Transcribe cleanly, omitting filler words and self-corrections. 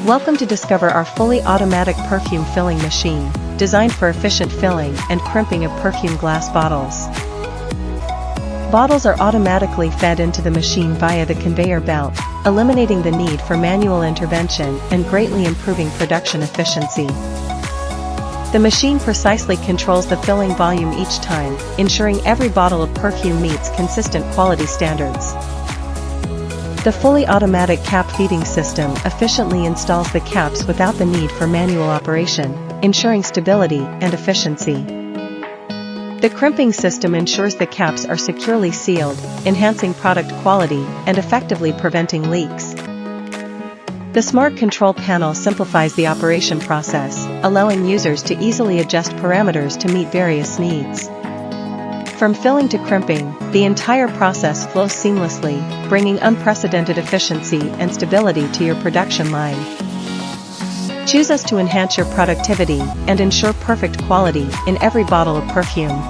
Welcome to discover our fully automatic perfume filling machine, designed for efficient filling and crimping of perfume glass bottles. Bottles are automatically fed into the machine via the conveyor belt, eliminating the need for manual intervention and greatly improving production efficiency. The machine precisely controls the filling volume each time, ensuring every bottle of perfume meets consistent quality standards. The fully automatic cap feeding system efficiently installs the caps without the need for manual operation, ensuring stability and efficiency. The crimping system ensures the caps are securely sealed, enhancing product quality and effectively preventing leaks. The smart control panel simplifies the operation process, allowing users to easily adjust parameters to meet various needs. From filling to crimping, the entire process flows seamlessly, bringing unprecedented efficiency and stability to your production line. Choose us to enhance your productivity and ensure perfect quality in every bottle of perfume.